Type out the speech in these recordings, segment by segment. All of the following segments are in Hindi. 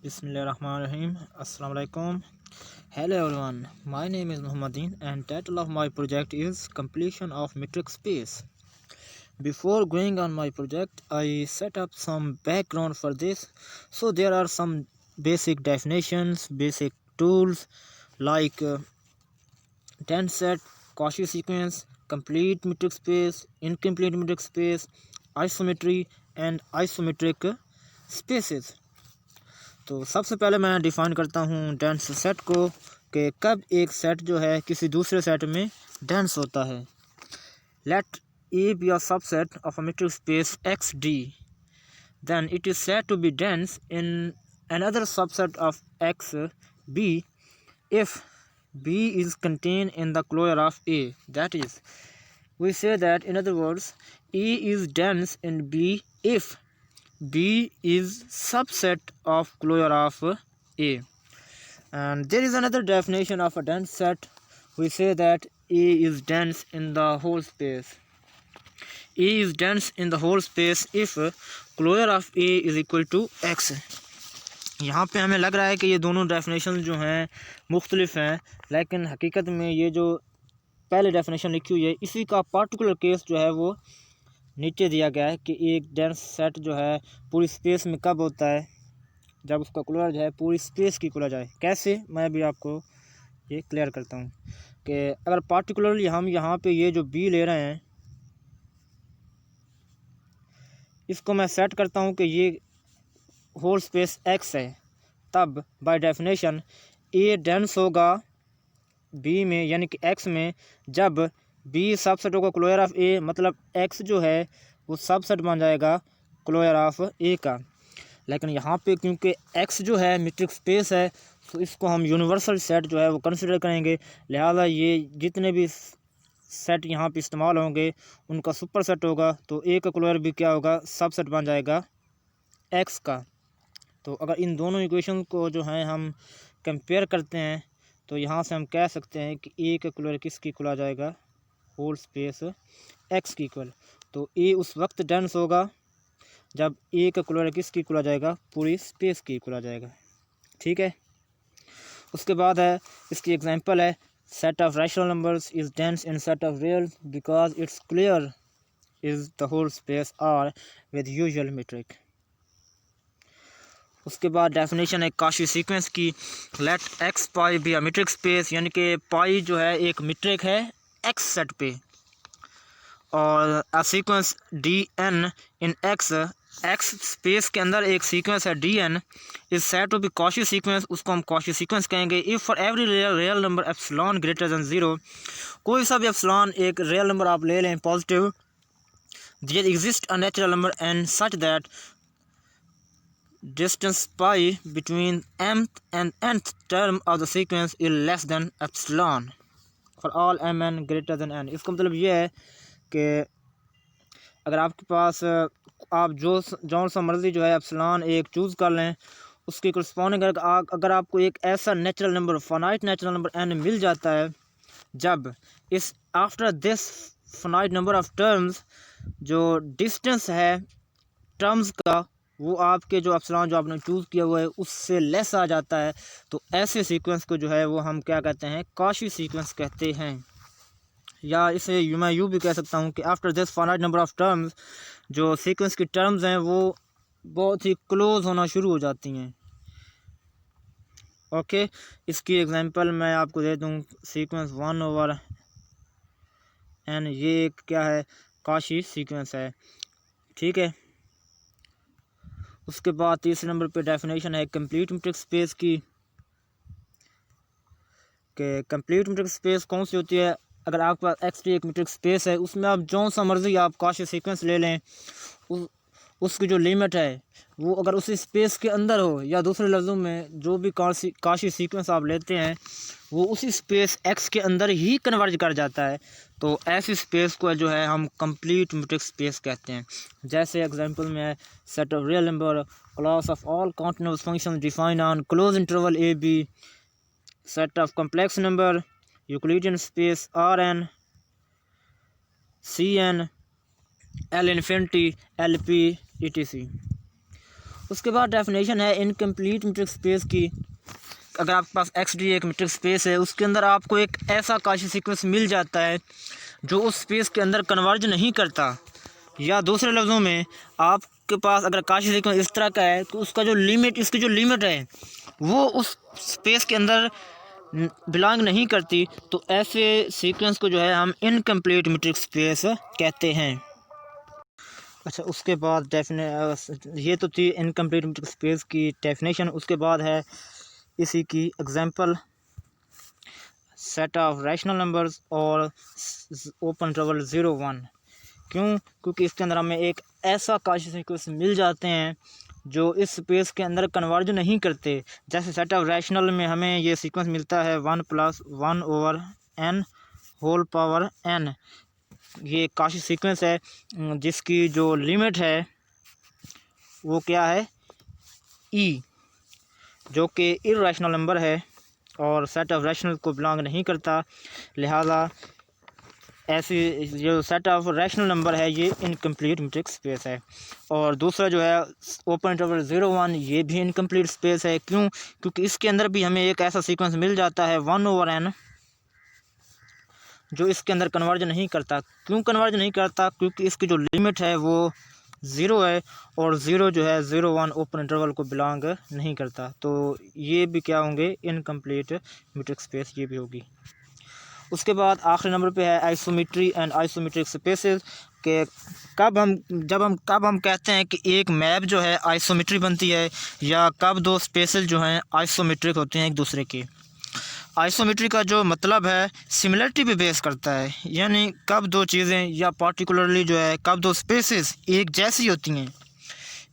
Bismillahirrahmanirrahim. Assalamu alaikum. Hello everyone. My name is Muhammadin and title of my project is Completion of Metric Space. Before going on my project, I set up some background for this. So there are some basic definitions, basic tools like dense set, Cauchy sequence, complete metric space, incomplete metric space, isometry and isometric spaces. तो सबसे पहले मैं डिफ़ाइन करता हूँ डेंस सेट को कि कब एक सेट जो है किसी दूसरे सेट में डेंस होता है। Let A B a subset of a metric space X D, then it is said to be dense in another subset of x b if b is contained in the closure of A. That is, we say that in other words, A is dense in B if B is subset of closure of A. And there is another definition of a dense set. We say that A is dense in the whole space. A is dense in the whole space if closure of A is equal to X. यहाँ पे हमें लग रहा है कि ये दोनों डेफिनेशन जो हैं मुख्तलिफ हैं, लेकिन हकीकत में ये जो पहले डेफिनेशन लिखी हुई है इसी का पार्टिकुलर केस जो है वो नीचे दिया गया है कि एक डेंस सेट जो है पूरी स्पेस में कब होता है, जब उसका क्लोजर जो है पूरी स्पेस की खुला जाए। कैसे, मैं भी आपको ये क्लियर करता हूँ कि अगर पार्टिकुलरली हम यहाँ पे ये जो बी ले रहे हैं इसको मैं सेट करता हूँ कि ये होल स्पेस एक्स है, तब बाय डेफिनेशन ए डेंस होगा बी में यानी कि एक्स में जब बी सबसेट होगा क्लोजर ऑफ ए, मतलब एक्स जो है वो सबसेट बन जाएगा क्लोजर ऑफ ए का। लेकिन यहाँ पे क्योंकि एक्स जो है मेट्रिक स्पेस है तो इसको हम यूनिवर्सल सेट जो है वो कंसिडर करेंगे, लिहाजा ये जितने भी सेट यहाँ पे इस्तेमाल होंगे उनका सुपर सेट होगा, तो ए का क्लोजर भी क्या होगा, सबसेट बन जाएगा एक्स का। तो अगर इन दोनों इक्वेशन को जो है हम कंपेयर करते हैं तो यहाँ से हम कह सकते हैं कि ए का क्लोजर किसकी खुला जाएगा, होल स्पेस एक्स की इक्वल। तो ए उस वक्त डेंस होगा जब ए का क्लोजर किसकी खुला जाएगा, पूरी स्पेस की खुला जाएगा। ठीक है, उसके बाद है इसकी एग्जांपल है set of rational numbers is dense in set of real because it's clear is the whole space R with usual metric. उसके बाद डेफिनेशन है काशी सीक्वेंस की, let X pi be a metric space, यानी कि पाई जो है एक मीट्रिक है एक्स सेट पे, और a sequence D N in X, X space के अंदर एक सीक्वेंस है D N is said to be Cauchy sequence, उसको हम काशी सीक्वेंस कहेंगे। If for every real number epsilon greater than zero, कोई सा भी एप्सिलॉन एक रियल नंबर आप ले लें positive, there exist a natural number N such that distance pi between mth and nth term of the sequence is less than epsilon for all mn greater than n। इसका मतलब ये है कि अगर आपके पास आप जो सा मर्ज़ी जो है एप्सिलॉन एक चूज़ कर लें, उसकी करस्पॉन्डिंग अगर आपको एक ऐसा natural number finite natural number n मिल जाता है, जब इस after this finite number of terms जो डिस्टेंस है टर्म्स का वो आपके जो एप्सिलॉन जो आपने चूज़ किया हुआ है उससे लेस आ जाता है, तो ऐसे सीक्वेंस को जो है वो हम क्या कहते हैं, काशी सीक्वेंस कहते हैं। या इसे मैं यूँ भी कह सकता हूँ कि after this finite number of terms, जो सीक्वेंस की टर्म्स हैं वो बहुत ही क्लोज होना शुरू हो जाती हैं। ओके, इसकी एग्जांपल मैं आपको दे दूँ, सीक्वेंस 1/n, ये एक क्या है, काशी सीक्वेंस है। ठीक है, उसके बाद तीसरे नंबर पे डेफिनेशन है कंप्लीट मेट्रिक स्पेस की, कि कंप्लीट मेट्रिक स्पेस कौन सी होती है, अगर आपके पास एक्स टी एक मेट्रिक स्पेस है उसमें आप जो सा मर्जी आप काशी सीक्वेंस ले लें, उसकी जो लिमिट है वो अगर उसी स्पेस के अंदर हो, या दूसरे लफ्ज़ों में जो भी काशी सीक्वेंस आप लेते हैं वो उसी स्पेस एक्स के अंदर ही कन्वर्ज कर जाता है, तो ऐसी स्पेस को जो है हम कंप्लीट मेट्रिक स्पेस कहते हैं। जैसे एग्जांपल में है set of real number class of all continuous function define on close interval A B, set of complex number Euclidean space R N C N L infinity L P E T C. उसके बाद डेफिनेशन है इनकम्प्लीट मीट्रिक स्पेस की। अगर आपके पास XD एक मीट्रिक स्पेस है, उसके अंदर आपको एक ऐसा काशी सीक्वेंस मिल जाता है जो उस स्पेस के अंदर कन्वर्ज नहीं करता, या दूसरे लफ्ज़ों में आपके पास अगर काशी सीक्वेंस इस तरह का है तो उसका जो लिमिट, इसकी जो लिमिट है वो उस स्पेस के अंदर बिलोंग नहीं करती, तो ऐसे सीक्वेंस को जो है हम इनकम्प्लीट मीट्रिक स्पेस कहते हैं। अच्छा, उसके बाद ये तो थी इनकम्प्लीट मीट्रिक स्पेस की डेफिनेशन। उसके बाद है इसी की example, set of rational numbers और ओपन इंटरवल 0 1। क्योंकि इसके अंदर हमें एक ऐसा काशी सीक्वेंस मिल जाते हैं जो इस स्पेस के अंदर कन्वर्ज नहीं करते। जैसे सेट ऑफ रैशनल में हमें ये सीक्वेंस मिलता है 1 + 1/n होल पावर n। ये काशी सीक्वेंस है जिसकी जो लिमिट है वो क्या है, e, जो कि इर्रेशनल नंबर है और सेट ऑफ रैशनल को बिलोंग नहीं करता। लिहाजा ऐसी जो सेट ऑफ रैशनल नंबर है ये इनकम्प्लीट मीट्रिक स्पेस है। और दूसरा जो है ओपन इंटरवल 0 1, ये भी इनकम्प्लीट स्पेस है। क्योंकि इसके अंदर भी हमें एक ऐसा सीक्वेंस मिल जाता है 1/n जो इसके अंदर कन्वर्ज नहीं करता। क्यों कन्वर्ज नहीं करता? क्योंकि इसकी जो लिमिट है वो 0 है और 0 जो है 0 1 ओपन इंटरवल को बिलोंग नहीं करता। तो ये भी क्या होंगे, इनकम्प्लीट मीट्रिक स्पेस ये भी होगी। उसके बाद आखिरी नंबर पे है आइसोमेट्री एंड आइसोमेट्रिक स्पेसेस के कब हम कहते हैं कि एक मैप जो है आइसोमेट्री बनती है, या कब दो स्पेसेस जो हैं आइसोमेट्रिक होते हैं एक दूसरे के। आइसोमेट्री का जो मतलब है सिमिलरिटी पे बेस करता है, यानी कब दो चीज़ें या पार्टिकुलरली जो है कब दो स्पेसेस एक जैसी होती हैं।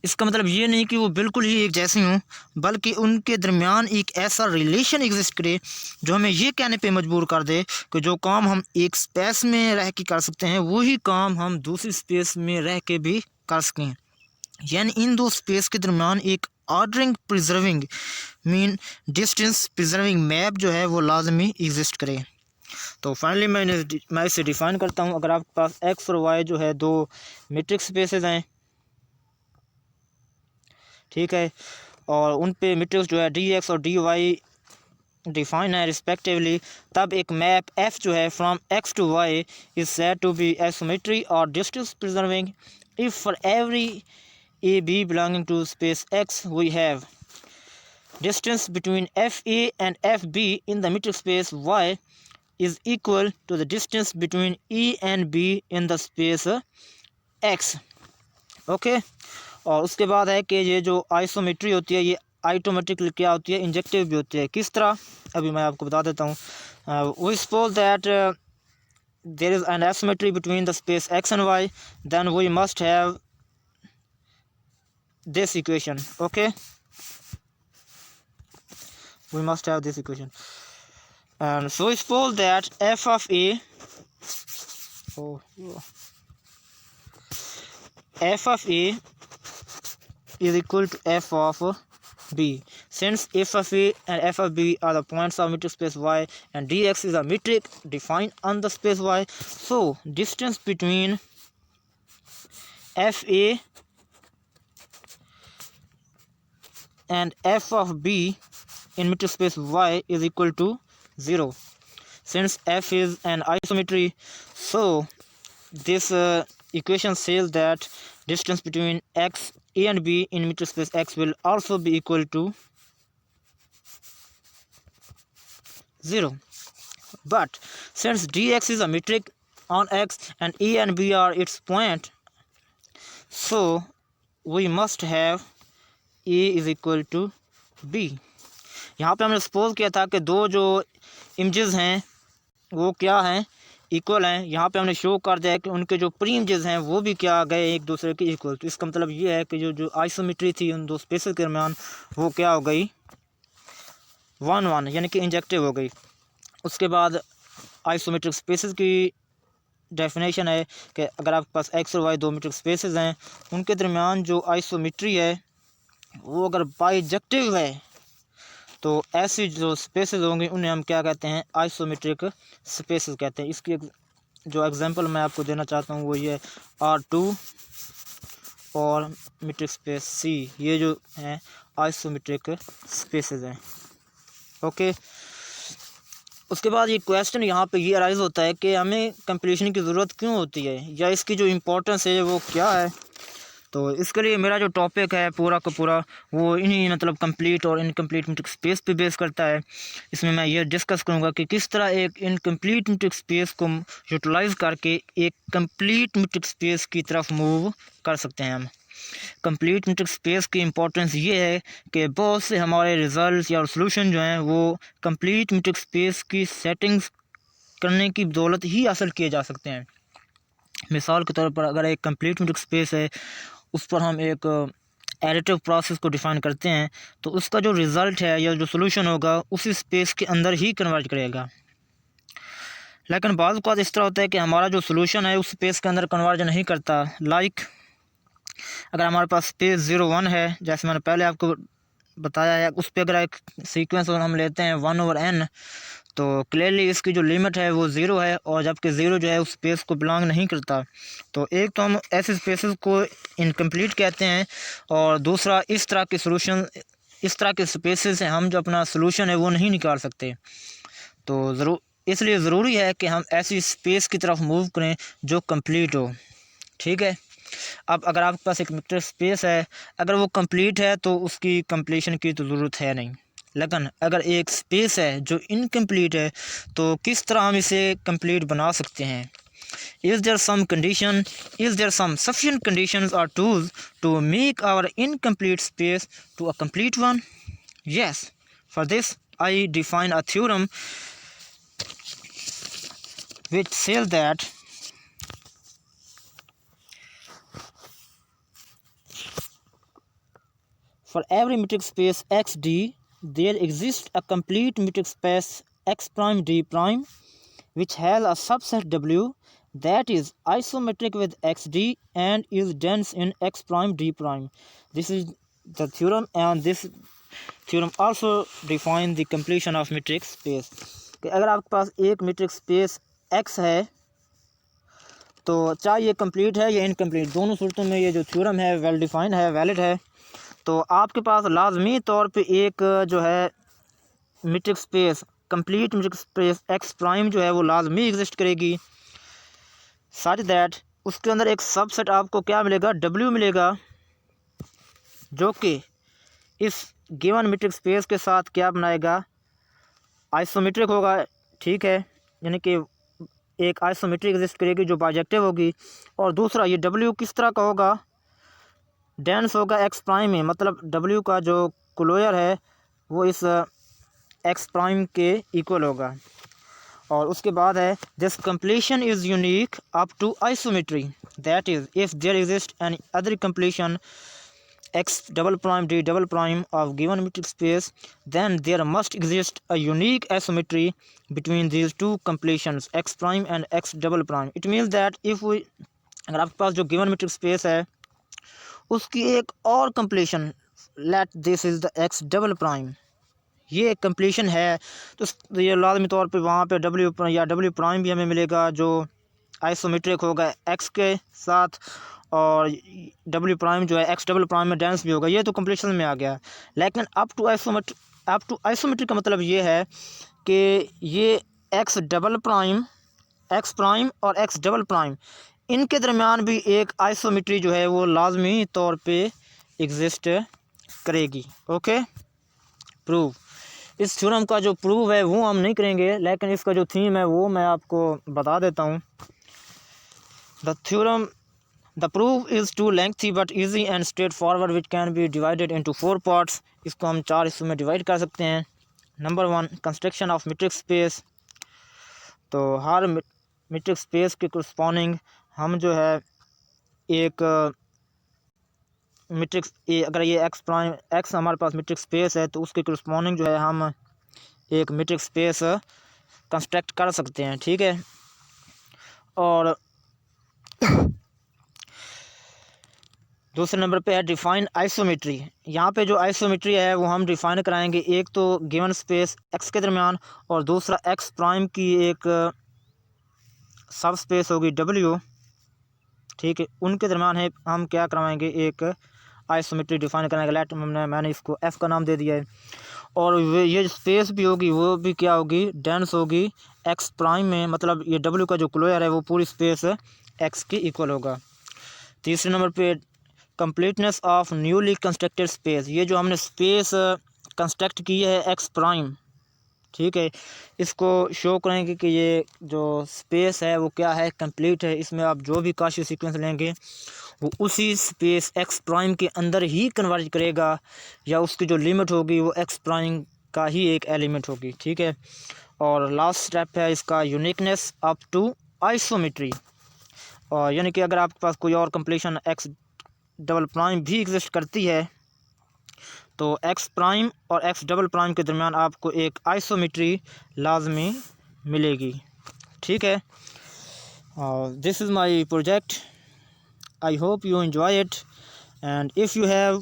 इसका मतलब ये नहीं कि वो बिल्कुल ही एक जैसी हों, बल्कि उनके दरमियान एक ऐसा रिलेशन एग्जिस्ट करे जो हमें ये कहने पे मजबूर कर दे कि जो काम हम एक स्पेस में रह के कर सकते हैं वही काम हम दूसरी स्पेस में रह के भी कर सकें। यानी इन दो स्पेस के दरमियान एक ordering preserving distance preserving map जो है वो लाजमी एग्जिस्ट करे। तो फाइनली मैं इसे डिफ़ाइन करता हूँ। अगर आपके पास x और y जो है दो मीट्रिक स्पेसेस हैं, ठीक है, और उन पे मैट्रिक्स जो है dx और dy डिफाइन है रिस्पेक्टिवली, तब एक मैप f जो है from x to y is said to be isometry और distance preserving if for every a b belonging to space x we have distance between fa and fb in the metric space y is equal to the distance between e and b in the space x। Okay, और उसके बाद है कि ये जो आइसोमेट्री होती है ये आइटोमेट्रिक क्या होती है, इंजेक्टिव भी होती है। किस तरह, अभी मैं आपको बता देता हूँ। We suppose that there is an isometry between the space x and y, then we must have this equation। okay, we must have this equation, and so suppose that f of a is equal to f of b. Since f of a and f of b are the points of metric space y and dx is a metric defined on the space y, so distance between fa and f of b in metric space y is equal to 0. Since f is an isometry, so this equation says that distance between x a and b in metric space x will also be equal to 0. But since dx is a metric on x and a and b are its point, so we must have a is equal to b। यहाँ पे हमने सपोज किया था कि दो जो इमेजेस हैं वो क्या हैं, इक्वल हैं। यहाँ पे हमने शो कर दिया है कि उनके जो प्री इमेजेस हैं वो भी क्या गए एक दूसरे के इक्वल। तो इसका मतलब ये है कि जो आइसोमेट्री थी उन दो स्पेसेस के दरमियान वो क्या हो गई, 1 1, यानी कि इंजेक्टिव हो गई। उसके बाद आइसोमेट्रिक स्पेसेस की डेफिनेशन है कि अगर आपके पास x और y दो मेट्रिक स्पेसेस हैं उनके दरमियान जो आइसोमेट्री है वो अगर बाइजेक्टिव है तो ऐसी जो स्पेसेस होंगी उन्हें हम क्या कहते हैं, आइसोमेट्रिक स्पेसेस कहते हैं। इसकी जो एग्जांपल मैं आपको देना चाहता हूँ वो ये R2 और मीट्रिक स्पेस सी, ये जो हैं आइसोमेट्रिक स्पेसेस हैं। ओके, उसके बाद ये क्वेश्चन यहाँ पे ये अराइज होता है कि हमें कंप्लीशन की ज़रूरत क्यों होती है, या इसकी जो इम्पोर्टेंस है वो क्या है। तो इसके लिए मेरा जो टॉपिक है पूरा का पूरा वो इन्हीं मतलब कंप्लीट और इनकम्प्लीट मीट्रिक स्पेस पे बेस करता है। इसमें मैं ये डिस्कस करूँगा कि किस तरह एक इनकम्प्लीट मीट्रिक स्पेस को यूटिलाइज़ करके एक कंप्लीट मीट्रिक स्पेस की तरफ मूव कर सकते हैं हम। कंप्लीट मीट्रिक स्पेस की इंपॉर्टेंस ये है कि बहुत से हमारे रिज़ल्ट या सॉल्यूशन जो हैं वो कंप्लीट मीट्रिक स्पेस की सेटिंग्स करने की बदौलत ही हासिल किए जा सकते हैं। मिसाल के तौर पर अगर एक कंप्लीट मीट्रिक स्पेस है, उस पर हम एक एडिटिव प्रोसेस को डिफ़ाइन करते हैं, तो उसका जो रिज़ल्ट है या जो सॉल्यूशन होगा उसी स्पेस के अंदर ही कन्वर्ट करेगा। लेकिन बाज़ औक़ात इस तरह होता है कि हमारा जो सॉल्यूशन है उस स्पेस के अंदर कन्वर्ज नहीं करता। लाइक अगर हमारे पास स्पेस 0 1 है, जैसे मैंने पहले आपको बताया है, उस पर अगर एक सीक्वेंस हम लेते हैं 1/n, तो क्लियरली इसकी जो लिमिट है वो 0 है, और जबकि 0 जो है उस स्पेस को बिलोंग नहीं करता। तो एक तो हम ऐसे स्पेसेस को इनकम्प्लीट कहते हैं, और दूसरा इस तरह के स्पेसेस हैं हम जो अपना सोल्यूशन है वो नहीं निकाल सकते। तो इसलिए ज़रूरी है कि हम ऐसी स्पेस की तरफ मूव करें जो कंप्लीट हो। ठीक है, अब अगर आपके पास एक मीट्रिक स्पेस है, अगर वो कंप्लीट है तो उसकी कंप्लीशन की तो ज़रूरत है नहीं। लेकिन अगर एक स्पेस है जो इनकम्प्लीट है, तो किस तरह हम इसे कंप्लीट बना सकते हैं। Is there some sufficient conditions और tools to make our incomplete space to a complete one? Yes, for this I define a theorem which says that for every metric space XD, there exists a complete metric space X prime D prime which has a subset W that is isometric with XD and is dense in X prime D prime. This is the theorem, and this theorem also defines the completion of metric space. कि अगर आपके पास एक metric space X है, तो चाहे ये कंप्लीट है या इनकम्प्लीट, दोनों सूरतों में ये जो थ्योरम है वेल डिफाइंड है, वैलिड है। तो आपके पास लाजमी तौर पे एक जो है metric space, complete metric space ex prime जो है वो लाजमी एग्जिस्ट करेगी, सच दैट उसके अंदर एक सबसेट आपको क्या मिलेगा, डब्ल्यू मिलेगा, जो कि इस गिवन मीट्रिक स्पेस के साथ क्या बनाएगा, आइसोमेट्रिक होगा। ठीक है, यानी कि एक आइसोमेट्रिक एग्जिस्ट करेगी जो बाइजेक्टिव होगी, और दूसरा ये डब्ल्यू किस तरह का होगा, डेंस होगा एक्स प्राइम में, मतलब डब्ल्यू का जो क्लोजर है वो इस एक्स प्राइम के इक्वल होगा। और उसके बाद है this completion is unique up to isometry, that is if there exist any other completion x double prime d double prime of given metric space, then there must exist a unique asymmetry between these two completions x prime and x double prime. It means that if we अगर आपके पास जो गिवन मीट्रिक स्पेस है उसकी एक और completion, let this is the x double prime, ये एक कंप्लीशन है, तो ये लाजमी तौर पे वहाँ पे डब्ल्यू या डब्ल्यू प्राइम भी हमें मिलेगा जो आइसोमेट्रिक होगा एक्स के साथ, और डब्ल्यू प्राइम जो है एक्स डबल प्राइम में डेंस भी होगा। ये तो कंप्लीशन में आ गया। लेकिन अप टू आइसोमेट्रिक का मतलब ये है कि ये एक्स प्राइम और एक्स डबल प्राइम, इनके दरमियान भी एक आइसोमेट्री जो है वो लाजमी तौर पे एग्जिस्ट करेगी। ओके, प्रूव, इस थ्योरम का जो प्रूव है वो हम नहीं करेंगे, लेकिन इसका जो थीम है वो मैं आपको बता देता हूँ। The proof is too lengthy but easy and straightforward, which can be divided into 4 parts. इसको हम 4 हिस्सों में डिवाइड कर सकते हैं। Number 1, construction of metric space. तो हर मीट्रिक स्पेस के करस्पॉन्डिंग हम जो है एक अगर ये एक्स हमारे पास मीट्रिक स्पेस है, तो उसके करस्पॉन्डिंग जो है हम एक मीट्रिक स्पेस कंस्ट्रक्ट कर सकते हैं। ठीक है, और दूसरे नंबर पे है डिफाइन आइसोमेट्री। यहाँ पे जो आइसोमेट्री है वो हम डिफाइन कराएंगे, एक तो गिवन स्पेस एक्स के दरमियान, और दूसरा एक्स प्राइम की एक सब स्पेस होगी डब्ल्यू, ठीक है, उनके दरम्यान है हम क्या करवाएंगे, एक आइसोमेट्री डिफाइन करेंगे। लेट मैंने इसको एफ का नाम दे दिया है। और ये स्पेस भी होगी वो भी क्या होगी, डेंस होगी एक्स प्राइम में, मतलब ये डब्ल्यू का जो क्लोयर है वो पूरी स्पेस एक्स की इक्वल होगा। तीसरे नंबर पे completeness of newly constructed space, ये जो हमने स्पेस कंस्ट्रक्ट की है एक्स प्राइम, ठीक है, इसको शो करेंगे कि ये जो स्पेस है वो क्या है, कंप्लीट है। इसमें आप जो भी काशी सीक्वेंस लेंगे वो उसी स्पेस एक्स प्राइम के अंदर ही कन्वर्ज करेगा, या उसकी जो लिमिट होगी वो एक्स प्राइम का ही एक एलिमेंट होगी, ठीक है। और लास्ट स्टेप है इसका यूनिकनेस अप टू आइसोमेट्री, और यानी कि अगर आपके पास कोई और कंप्लीशन एक्स डबल प्राइम भी एग्जिस्ट करती है तो एक्स प्राइम और एक्स डबल प्राइम के दरमियान आपको एक आइसोमेट्री लाजमी मिलेगी, ठीक है। This is my project, I hope you enjoy it, and if you have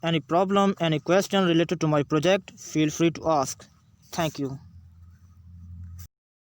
any problem, any question related to my project, feel free to ask. Thank you.